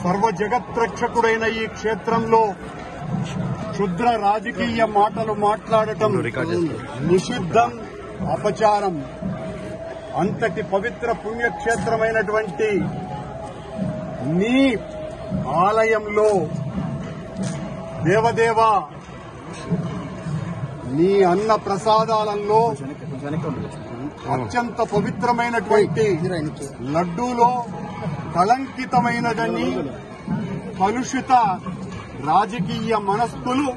సర్వ జగత్రక్షకుడైన ఈ క్షేత్రంలో క్షుద్ర రాజకీయ మాటలు మాట్లాడటం నిషిద్ధం, అపచారం. అంతటి పవిత్ర పుణ్యక్షేత్రమైనటువంటి నీ ఆలయంలో దేవదేవ నీ అన్న ప్రసాదాలలో అత్యంత పవిత్రమైనటువంటి లడ్డూలో కళంకితమైనదని కలుషిత రాజకీయ మనస్కులు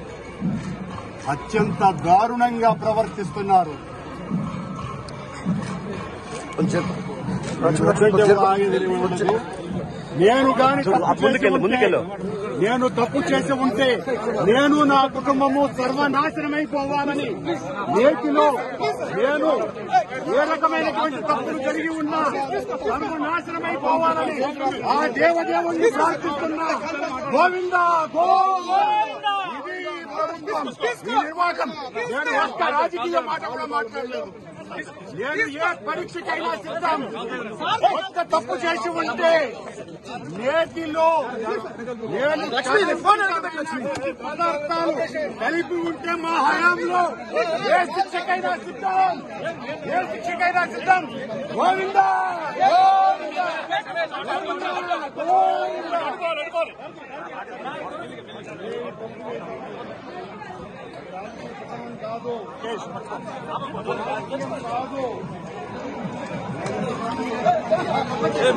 అత్యంత దారుణంగా ప్రవర్తిస్తున్నారు. నేను గాని నేను తప్పు చేసి ఉంటే నేను నా కుటుంబము సర్వనాశనమైపోవాలని, నేటిలో నేను ఏ రకమైనటువంటి తప్పులు జరిగి ఉన్నా సర్వనాశనమైపోవాలని ఆ దేవదేవుణ్ణి ప్రార్థిస్తున్నా. గోవిందా గోవిందా. ఇది ప్రభుత్వం, ఈ నిర్వాహకం. నేను ఒక్క రాజకీయ మాట కూడా మాట్లాడలేదు. నేను ఏ పరీక్షకైనా సిద్ధం. ఒక్క తప్పు చేసి ఉంటే నేటిలో నేను పదార్థాలు కలిపి ఉంటే మా హయాంలో ఏ శిక్షకైనా సిద్ధం, ఏ శిక్షకైనా సిద్ధం. గోవిందా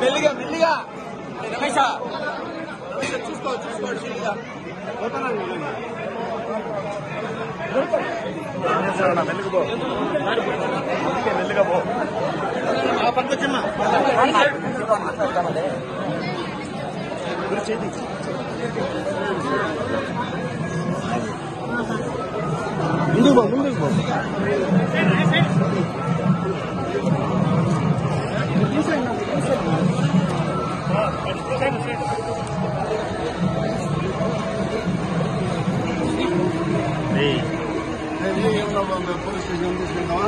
మెల్లిగా మెల్లిగా రమేష చూసుకోవచ్చు మెల్లిగా పో పంకొచ్చమ్మా ముందుకు పో ముందుకు పో. పోలీస్ స్టేషన్ తీసుకెళ్తావా?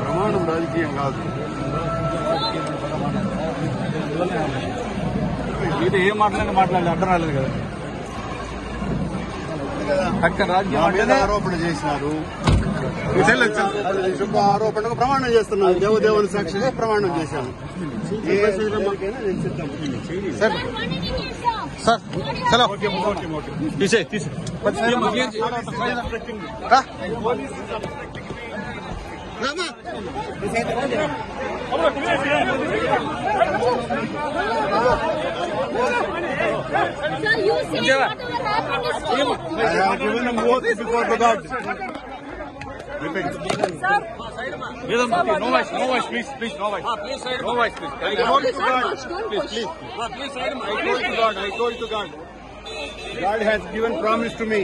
ప్రమాణం రాజకీయం కాదు. ఇది ఏం మాట్లాడలేదు అర్థం రాలేదు కదా. అక్కడ రాజకీయం ఆరోపణ చేసినారు. శుభ ఆరోపణకు ప్రమాణం చేస్తున్నాను. దేవదేవుని సాక్షిగా ప్రమాణం చేశాను. సార్ సార్ చలో తీసే No voice, please, no voice. No voice, please. I told to God, please. I told to God. God has given promise to me.